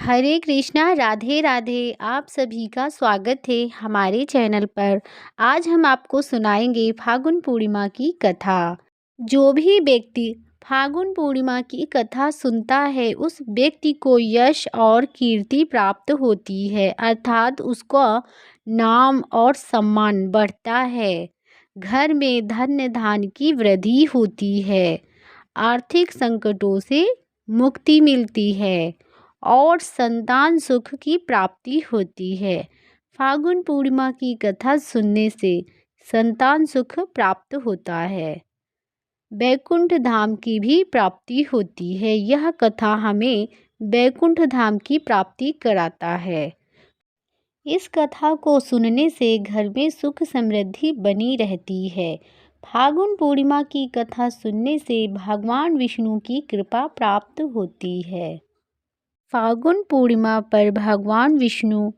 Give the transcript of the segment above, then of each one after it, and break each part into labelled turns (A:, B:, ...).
A: हरे कृष्णा, राधे राधे। आप सभी का स्वागत है हमारे चैनल पर। आज हम आपको सुनाएंगे फागुन पूर्णिमा की कथा। जो भी व्यक्ति फागुन पूर्णिमा की कथा सुनता है उस व्यक्ति को यश और कीर्ति प्राप्त होती है, अर्थात उसका नाम और सम्मान बढ़ता है। घर में धन धान्य की वृद्धि होती है, आर्थिक संकटों से मुक्ति मिलती है और संतान सुख की प्राप्ति होती है। फागुन पूर्णिमा की कथा सुनने से संतान सुख प्राप्त होता है, बैकुंठ धाम की भी प्राप्ति होती है। यह कथा हमें बैकुंठ धाम की प्राप्ति कराता है। इस कथा को सुनने से घर में सुख समृद्धि बनी रहती है। फागुन पूर्णिमा की कथा सुनने से भगवान विष्णु की कृपा प्राप्त होती है। फागुन पूर्णिमा पर भगवान विष्णु,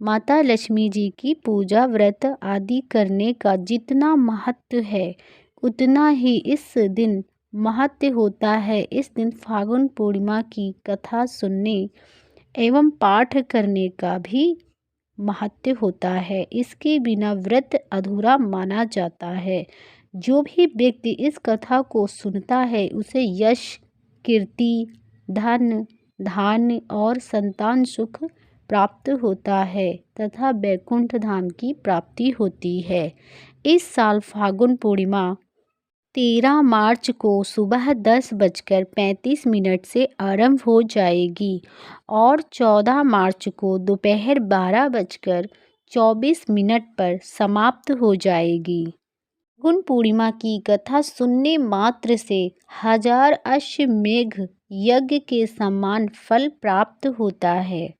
A: माता लक्ष्मी जी की पूजा व्रत आदि करने का जितना महत्व है उतना ही इस दिन महत्व होता है। इस दिन फागुन पूर्णिमा की कथा सुनने एवं पाठ करने का भी महत्व होता है। इसके बिना व्रत अधूरा माना जाता है। जो भी व्यक्ति इस कथा को सुनता है उसे यश, कीर्ति, धन धान्य और संतान सुख प्राप्त होता है तथा बैकुंठ धाम की प्राप्ति होती है। इस साल फागुन पूर्णिमा 13 मार्च को सुबह 10:35 से आरंभ हो जाएगी और 14 मार्च को दोपहर 12:24 पर समाप्त हो जाएगी। फागुन पूर्णिमा की कथा सुनने मात्र से हजार अश्वमेघ यज्ञ के समान फल प्राप्त होता है।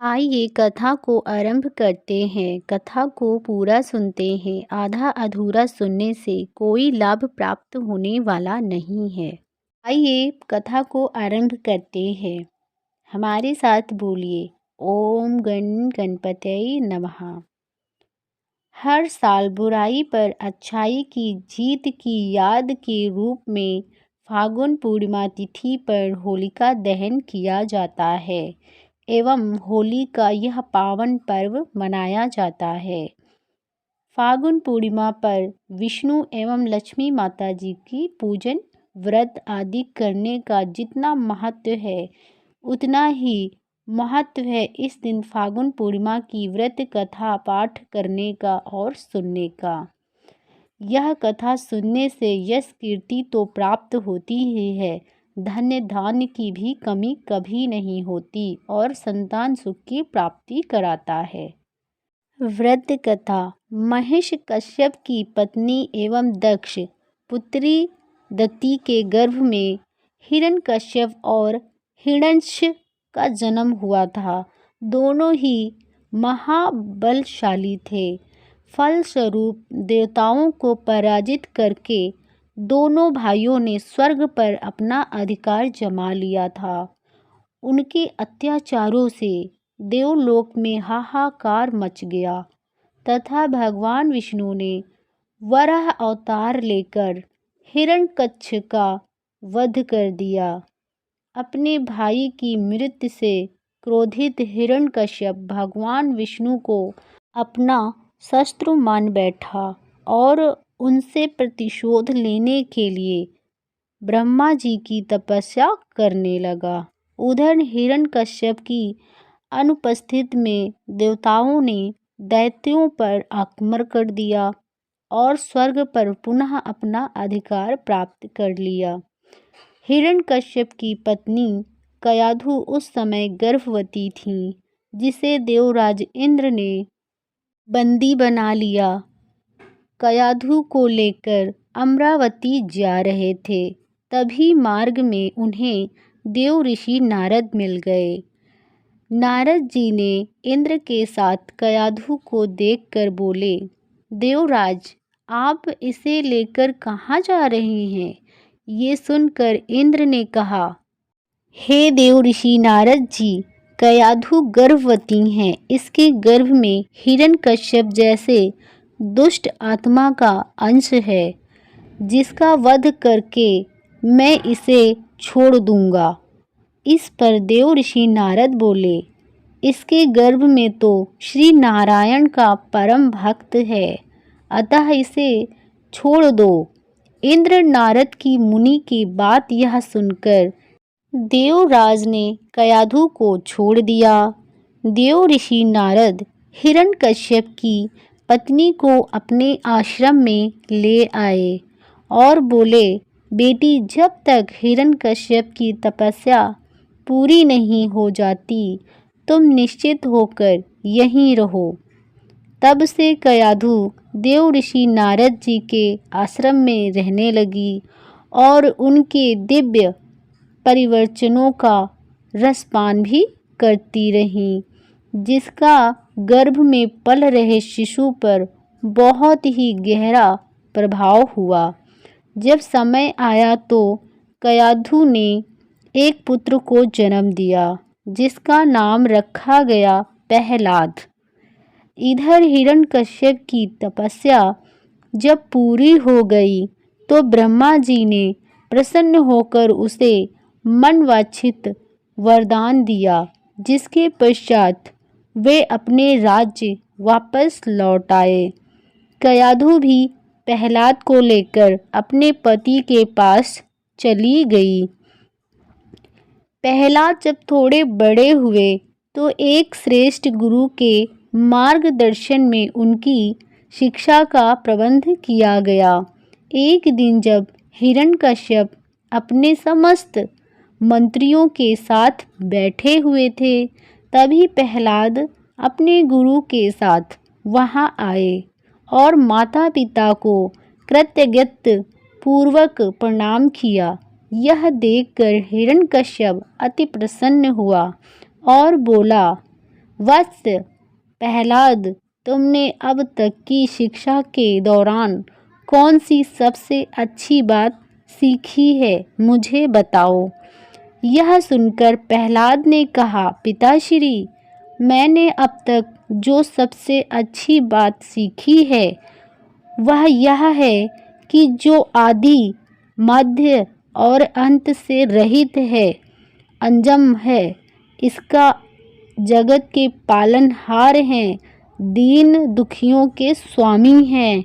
A: आइए कथा को आरंभ करते हैं। कथा को पूरा सुनते हैं। आधा अधूरा सुनने से कोई लाभ प्राप्त होने वाला नहीं है। आइए कथा को आरंभ करते हैं। हमारे साथ बोलिए, ओम गण गणपतये नमः। हर साल बुराई पर अच्छाई की जीत की याद के रूप में फागुन पूर्णिमा तिथि पर होलिका दहन किया जाता है एवं होली का यह पावन पर्व मनाया जाता है। फागुन पूर्णिमा पर विष्णु एवं लक्ष्मी माता जी की पूजन व्रत आदि करने का जितना महत्व है उतना ही महत्व है इस दिन फागुन पूर्णिमा की व्रत कथा पाठ करने का और सुनने का। यह कथा सुनने से यश कीर्ति तो प्राप्त होती ही है, धन्य धान्य की भी कमी कभी नहीं होती और संतान सुख की प्राप्ति कराता है। व्रत कथा। महेश कश्यप की पत्नी एवं दक्ष पुत्री दत्ती के गर्भ में हिरण्यकश्यप और हिरण्यक्ष का जन्म हुआ था। दोनों ही महाबलशाली थे। फलस्वरूप देवताओं को पराजित करके दोनों भाइयों ने स्वर्ग पर अपना अधिकार जमा लिया था। उनके अत्याचारों से देवलोक में हाहाकार मच गया तथा भगवान विष्णु ने वराह अवतार लेकर हिरण्यकश्यप का वध कर दिया। अपने भाई की मृत्यु से क्रोधित हिरण्यकश्यप भगवान विष्णु को अपना शत्रु मान बैठा और उनसे प्रतिशोध लेने के लिए ब्रह्मा जी की तपस्या करने लगा। उधर हिरण्यकश्यप की अनुपस्थित में देवताओं ने दैत्यों पर आक्रमण कर दिया और स्वर्ग पर पुनः अपना अधिकार प्राप्त कर लिया। हिरण्यकश्यप की पत्नी कयाधु उस समय गर्भवती थी, जिसे देवराज इंद्र ने बंदी बना लिया। कयाधु को लेकर अमरावती जा रहे थे, तभी मार्ग में उन्हें देव ऋषि नारद मिल गए। नारद जी ने इंद्र के साथ कयाधु को देखकर बोले, देवराज, आप इसे लेकर कहाँ जा रहे हैं? ये सुनकर इंद्र ने कहा, हे देव ऋषि नारद जी, कयाधु गर्भवती हैं। इसके गर्भ में हिरण्यकश्यप जैसे दुष्ट आत्मा का अंश है, जिसका वध करके मैं इसे छोड़ दूंगा। इस पर देव ऋषि नारद बोले, इसके गर्भ में तो श्री नारायण का परम भक्त है, अतः इसे छोड़ दो। इंद्र नारद की मुनि की बात यह सुनकर देवराज ने कयाधु को छोड़ दिया। देव ऋषि नारद हिरण्यकश्यप की पत्नी को अपने आश्रम में ले आए और बोले, बेटी, जब तक हिरण्यकश्यप की तपस्या पूरी नहीं हो जाती तुम निश्चित होकर यहीं रहो। तब से कयाधु देव ऋषि नारद जी के आश्रम में रहने लगी और उनके दिव्य परिवर्चनों का रसपान भी करती रहीं, जिसका गर्भ में पल रहे शिशु पर बहुत ही गहरा प्रभाव हुआ। जब समय आया तो कयाधु ने एक पुत्र को जन्म दिया, जिसका नाम रखा गया प्रहलाद। इधर हिरण्यकश्यप की तपस्या जब पूरी हो गई तो ब्रह्मा जी ने प्रसन्न होकर उसे मनवांछित वरदान दिया, जिसके पश्चात वे अपने राज्य वापस लौट आए। कयाधु भी प्रहलाद को लेकर अपने पति के पास चली गई। प्रहलाद जब थोड़े बड़े हुए तो एक श्रेष्ठ गुरु के मार्गदर्शन में उनकी शिक्षा का प्रबंध किया गया। एक दिन जब हिरण्यकश्यप अपने समस्त मंत्रियों के साथ बैठे हुए थे, तभी प्रहलाद अपने गुरु के साथ वहां आए और माता पिता को कृतज्ञता पूर्वक प्रणाम किया। यह देखकर हिरण्यकश्यप अति प्रसन्न हुआ और बोला, वत्स प्रहलाद, तुमने अब तक की शिक्षा के दौरान कौन सी सबसे अच्छी बात सीखी है, मुझे बताओ। यह सुनकर प्रहलाद ने कहा, पिताश्री, मैंने अब तक जो सबसे अच्छी बात सीखी है वह यह है कि जो आदि, मध्य और अंत से रहित है, अजम है, इसका जगत के पालनहार हैं, दीन दुखियों के स्वामी हैं,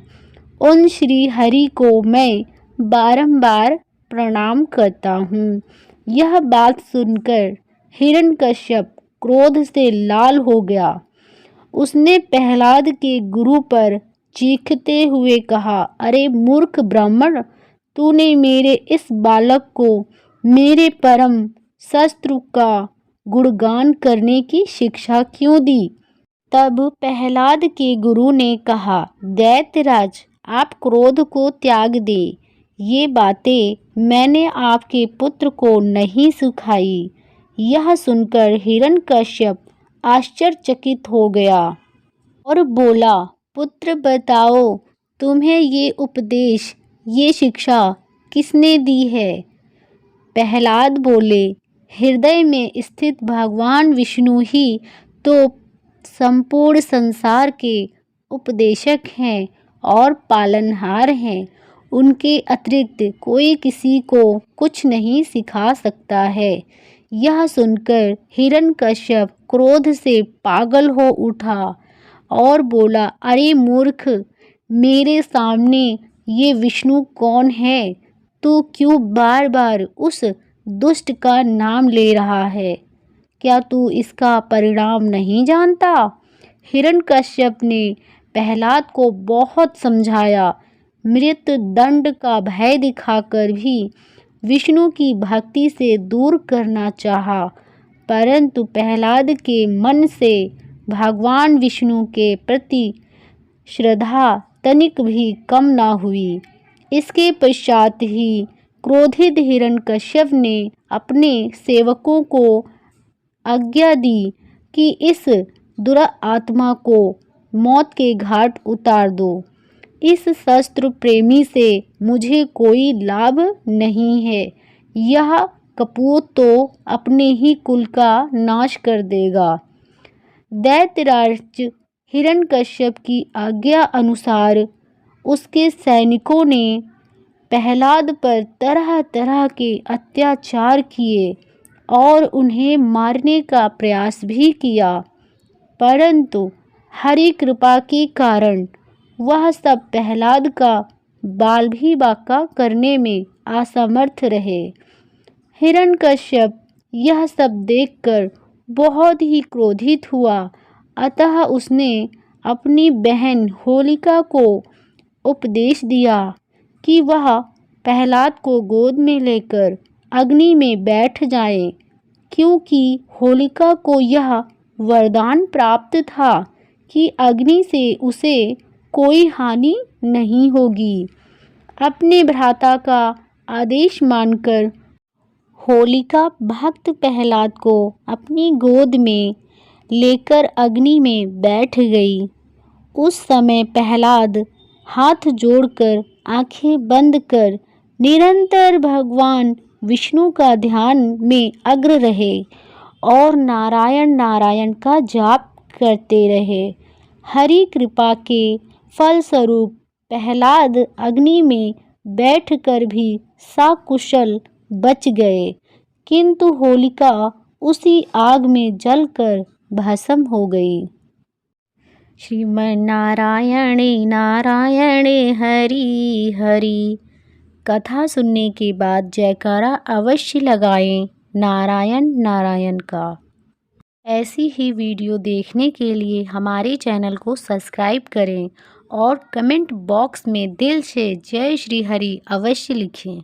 A: उन श्री हरि को मैं बारंबार प्रणाम करता हूँ। यह बात सुनकर हिरण्यकश्यप क्रोध से लाल हो गया। उसने प्रहलाद के गुरु पर चीखते हुए कहा, अरे मूर्ख ब्राह्मण, तूने मेरे इस बालक को मेरे परम शत्रु का गुणगान करने की शिक्षा क्यों दी। तब प्रहलाद के गुरु ने कहा, दैत्यराज, आप क्रोध को त्याग दें। ये बातें मैंने आपके पुत्र को नहीं सिखाई। यह सुनकर हिरण्यकश्यप आश्चर्यचकित हो गया और बोला, पुत्र बताओ, तुम्हें ये उपदेश, ये शिक्षा किसने दी है। प्रहलाद बोले, हृदय में स्थित भगवान विष्णु ही तो संपूर्ण संसार के उपदेशक हैं और पालनहार हैं। उनके अतिरिक्त कोई किसी को कुछ नहीं सिखा सकता है। यह सुनकर हिरण्यकश्यप क्रोध से पागल हो उठा और बोला, अरे मूर्ख, मेरे सामने ये विष्णु कौन है। तू क्यों बार बार उस दुष्ट का नाम ले रहा है। क्या तू इसका परिणाम नहीं जानता। हिरण्यकश्यप ने प्रहलाद को बहुत समझाया, मृत्यु दंड का भय दिखाकर भी विष्णु की भक्ति से दूर करना चाहा, परंतु प्रहलाद के मन से भगवान विष्णु के प्रति श्रद्धा तनिक भी कम न हुई। इसके पश्चात ही क्रोधित हिरण्यकश्यप ने अपने सेवकों को आज्ञा दी कि इस दुरात्मा को मौत के घाट उतार दो। इस शस्त्र प्रेमी से मुझे कोई लाभ नहीं है। यह कपूत तो अपने ही कुल का नाश कर देगा। दैत्यराज हिरण्यकश्यप की आज्ञा अनुसार उसके सैनिकों ने प्रहलाद पर तरह तरह के अत्याचार किए और उन्हें मारने का प्रयास भी किया, परंतु हरि कृपा के कारण वह सब प्रहलाद का बाल भी बांका करने में असमर्थ रहे। हिरण्यकश्यप यह सब देखकर बहुत ही क्रोधित हुआ, अतः उसने अपनी बहन होलिका को उपदेश दिया कि वह प्रहलाद को गोद में लेकर अग्नि में बैठ जाए, क्योंकि होलिका को यह वरदान प्राप्त था कि अग्नि से उसे कोई हानि नहीं होगी। अपने भ्राता का आदेश मानकर होलिका भक्त प्रहलाद को अपनी गोद में लेकर अग्नि में बैठ गई। उस समय प्रहलाद हाथ जोड़कर आंखें बंद कर निरंतर भगवान विष्णु का ध्यान में अग्र रहे और नारायण नारायण का जाप करते रहे। हरि कृपा के फलस्वरूप प्रहलाद अग्नि में बैठकर भी सकुशल बच गए, किंतु होलिका उसी आग में जलकर भस्म हो गई। श्रीमन्नारायणे नारायणे हरि हरि। कथा सुनने के बाद जयकारा अवश्य लगाएं नारायण नारायण का। ऐसी ही वीडियो देखने के लिए हमारे चैनल को सब्सक्राइब करें और कमेंट बॉक्स में दिल से जय श्री हरि अवश्य लिखें।